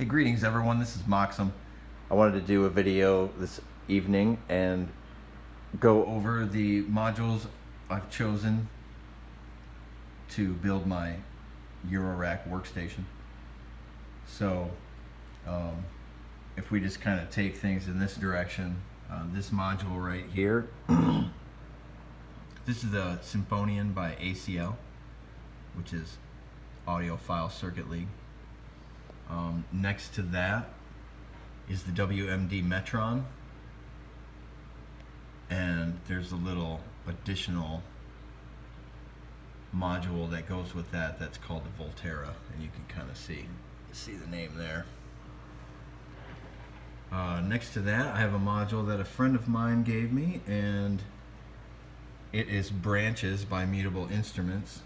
Hey, greetings everyone, this is MoXoM. I wanted to do a video this evening and go over the modules I've chosen to build my Eurorack workstation. So if we just kind of take things in this direction, this module right here, this is the Sinfonion by ACL, which is Audiophile Circuit League. Next to that is the WMD Metron, and there's a little additional module that goes with that that's called the Volterra, and you can kind of see the name there. Next to that I have a module that a friend of mine gave me, and it is Branches by Mutable Instruments.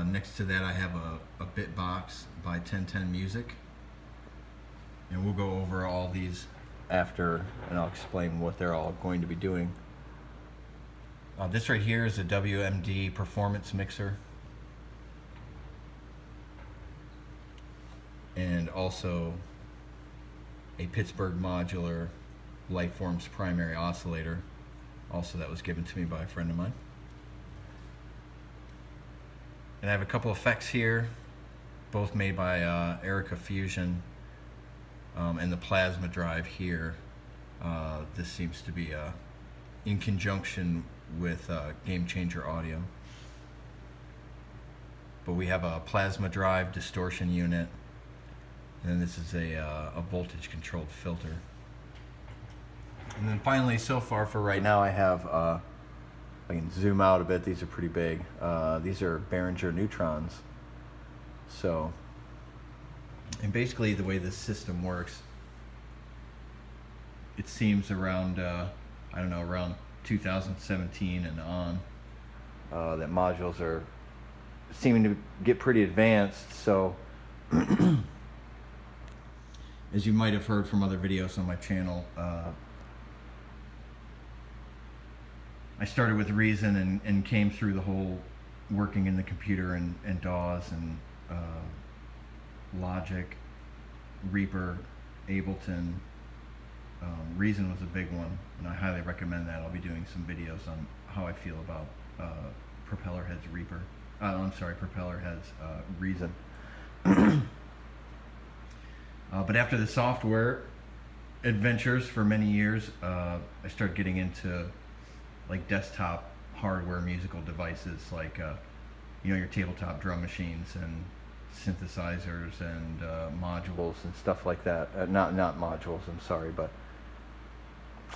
Next to that I have a bit box by 1010 Music, and we'll go over all these after and I'll explain what they're all going to be doing. This right here is a WMD performance mixer, and also a Pittsburgh Modular Lightforms primary oscillator, also that was given to me by a friend of mine. And I have a couple effects here, both made by Erica Fusion, and the plasma drive here. This seems to be in conjunction with Game Changer Audio. But we have a plasma drive distortion unit, and then this is a voltage controlled filter. And then finally, so far for right now, I have I can zoom out a bit. These are pretty big. These are Behringer neutrons. So, and basically the way this system works, it seems around, I don't know, around 2017 and on, that modules are seeming to get pretty advanced. So, as you might have heard from other videos on my channel, I started with Reason and came through the whole working in the computer and DAWs and Logic, Reaper, Ableton. Reason was a big one, and I highly recommend that. I'll be doing some videos on how I feel about Propeller Head's Reaper. I'm sorry, Propeller Head's Reason. But after the software adventures for many years, I started getting into like desktop hardware musical devices, like your tabletop drum machines and synthesizers and modules and stuff like that. Not modules, I'm sorry, but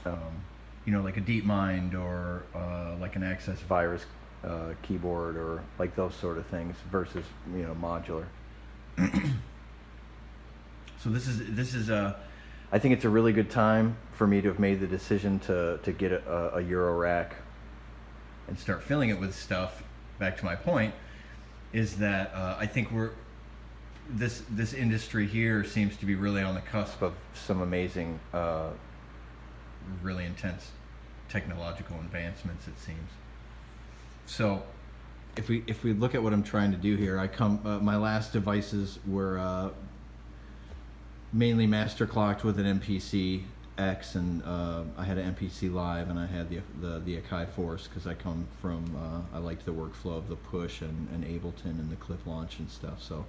like a DeepMind or like an Access Virus keyboard, or like those sort of things, versus modular. So this is I think it's a really good time for me to have made the decision to get a Eurorack and start filling it with stuff. Back to my point is that I think this industry here seems to be really on the cusp of some amazing, really intense technological advancements, it seems. So if we look at what I'm trying to do here, my last devices were mainly master clocked with an MPC X, and I had an MPC Live, and I had the Akai Force, because I come from I liked the workflow of the push and Ableton and the clip launch and stuff. So,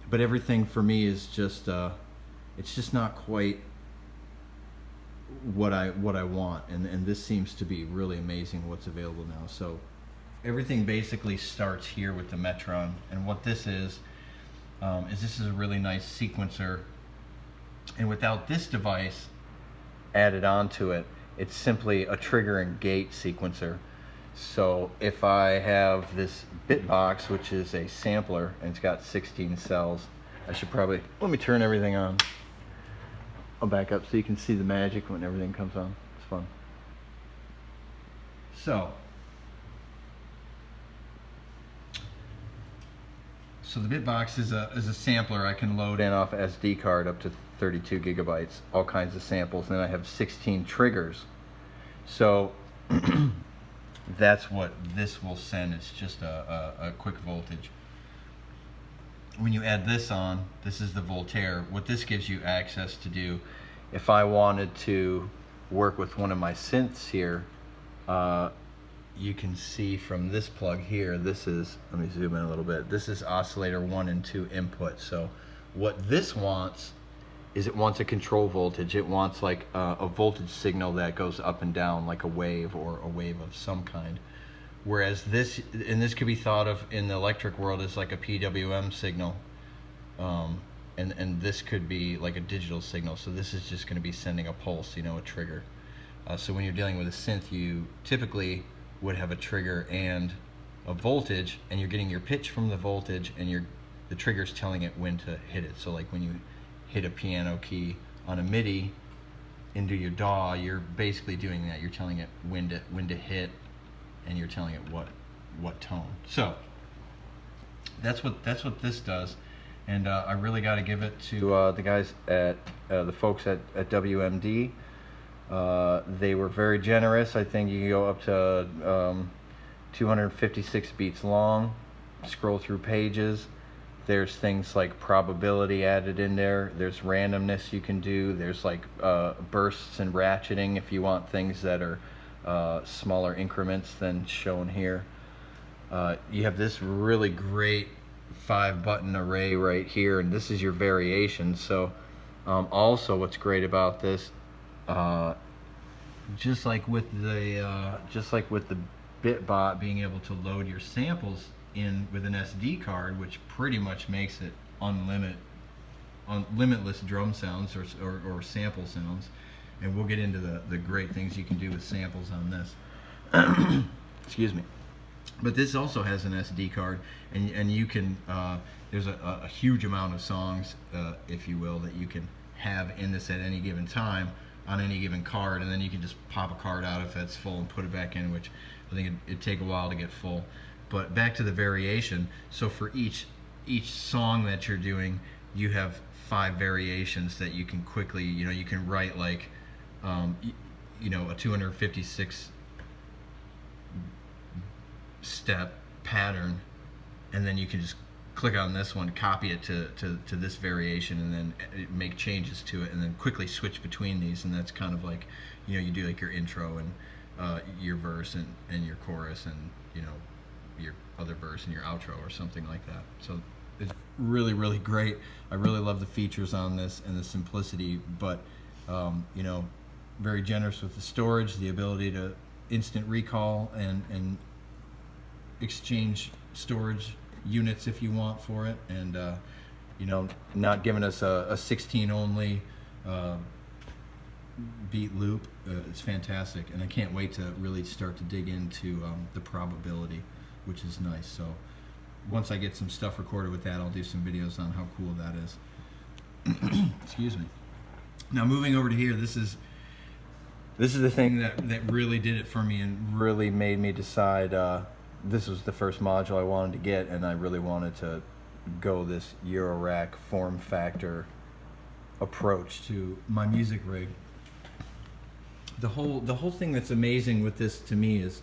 but everything for me is just it's just not quite what I want, and this seems to be really amazing what's available now. So everything basically starts here with the Metron, and what this is this is a really nice sequencer, and without this device added onto it, it's simply a trigger and gate sequencer. So if I have this bit box, which is a sampler, and it's got 16 cells, I should probably, let me turn everything on. I'll back up so you can see the magic when everything comes on. It's fun. So the bitbox is a sampler. I can load in off SD card up to 32 gigabytes, all kinds of samples, and then I have 16 triggers. So that's what this will send. It's just a quick voltage. when you add this on, this is the Voltaire. What this gives you access to do, if I wanted to work with one of my synths here, you can see from this plug here, this is, let me zoom in a little bit, this is oscillator 1 and 2 input. So what this wants is it wants a control voltage. It wants like a voltage signal that goes up and down like a wave, or a wave of some kind. Whereas this, and this could be thought of in the electric world as like a PWM signal, and this could be like a digital signal. So this is just going to be sending a pulse, you know, a trigger. So when you're dealing with a synth, you typically would have a trigger and a voltage, and you're getting your pitch from the voltage, and the trigger's telling it when to hit it. So like when you hit a piano key on a MIDI into your DAW, you're basically doing that. You're telling it when to hit, and you're telling it what tone. So that's what this does, and I really got to give it to the guys at the folks at WMD. They were very generous. I think you can go up to 256 beats long, scroll through pages. There's things like probability added in there. There's randomness you can do. There's like bursts and ratcheting if you want things that are smaller increments than shown here. You have this really great 5-button array right here, and this is your variation. So also what's great about this, just like with the BitBot being able to load your samples in with an SD card, which pretty much makes it limitless drum sounds or sample sounds. And we'll get into the great things you can do with samples on this. Excuse me. But this also has an SD card, and you can, there's a huge amount of songs, if you will, that you can have in this at any given time on any given card, and then you can just pop a card out if that's full and put it back in, which I think it'd take a while to get full. But back to the variation. So for each song that you're doing, you have 5 variations that you can quickly, you can write like, a 256 step pattern, and then you can just click on this one, copy it to this variation, and then make changes to it, and then quickly switch between these. And that's kind of like, you do like your intro and your verse and your chorus, and your other verse and your outro or something like that. So it's really, really great. I really love the features on this and the simplicity, but very generous with the storage, the ability to instant recall and exchange storage units if you want for it, and not giving us a 16 only beat loop. It's fantastic, and I can't wait to really start to dig into the probability, which is nice. So once I get some stuff recorded with that, I'll do some videos on how cool that is. Excuse me. Now moving over to here, this is the thing that really did it for me and really made me decide this was the first module I wanted to get, and I really wanted to go this Eurorack form factor approach to my music rig. The whole thing that's amazing with this to me is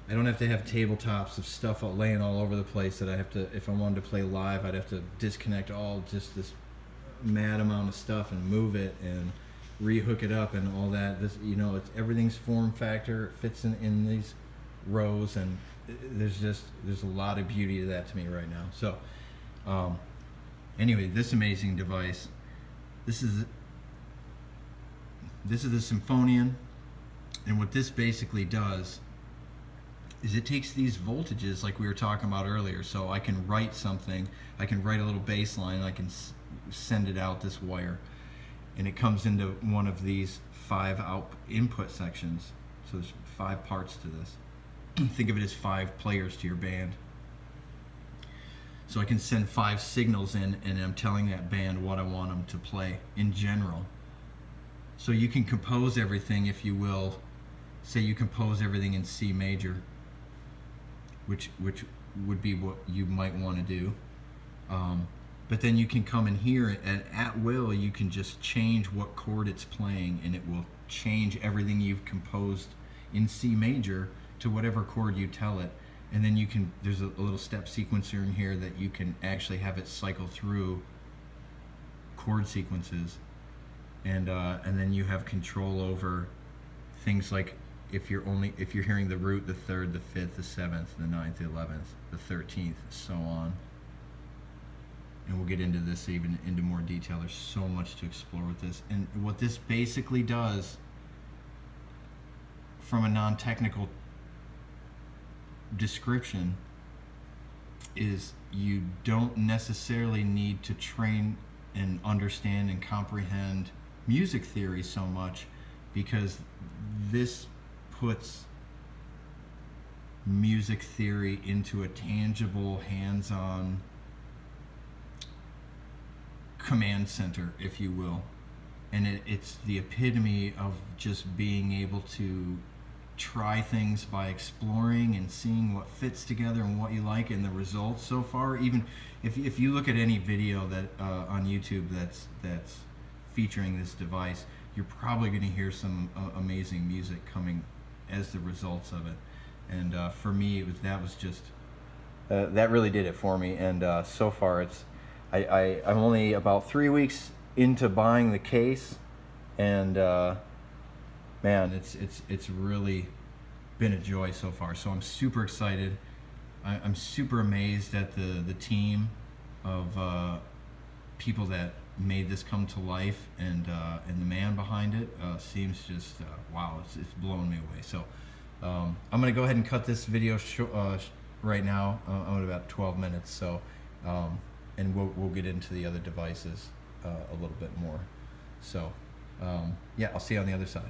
I don't have to have tabletops of stuff laying all over the place that I have to, if I wanted to play live, I'd have to disconnect just this mad amount of stuff and move it and rehook it up and all that. This, everything's form factor. It fits in these rows, and there's a lot of beauty to that to me right now. So anyway, this amazing device, this is the Sinfonion, and what this basically does is it takes these voltages like we were talking about earlier. So I can write something, I can write a little bass line, I can send it out this wire, and it comes into one of these 5 input sections. So there's 5 parts to this. Think of it as 5 players to your band. So I can send 5 signals in, and I'm telling that band what I want them to play in general. So you can compose everything, if you will. Say you compose everything in C major, which would be what you might want to do. But then you can come in here, and at will you can just change what chord it's playing, and it will change everything you've composed in C major to whatever chord you tell it, and then you can, there's a little step sequencer in here that you can actually have it cycle through chord sequences, and then you have control over things like if you're hearing the root, the third, the fifth, the seventh, the ninth, the 11th, the 13th, so on. And we'll get into this even into more detail. There's so much to explore with this. And what this basically does, from a non-technical description, is you don't necessarily need to train and understand and comprehend music theory so much, because this puts music theory into a tangible, hands-on command center, if you will. And it's the epitome of just being able to try things by exploring and seeing what fits together and what you like, and the results so far. Even if you look at any video that on YouTube that's featuring this device, you're probably going to hear some amazing music coming as the results of it. And for me, that was just that really did it for me. And so far, I'm only about 3 weeks into buying the case, and man, it's really been a joy so far. So I'm super excited. I'm super amazed at the team of people that made this come to life, and the man behind it seems just wow. It's blowing me away. So I'm gonna go ahead and cut this video right now. I'm at about 12 minutes. So and we'll get into the other devices a little bit more. So yeah, I'll see you on the other side.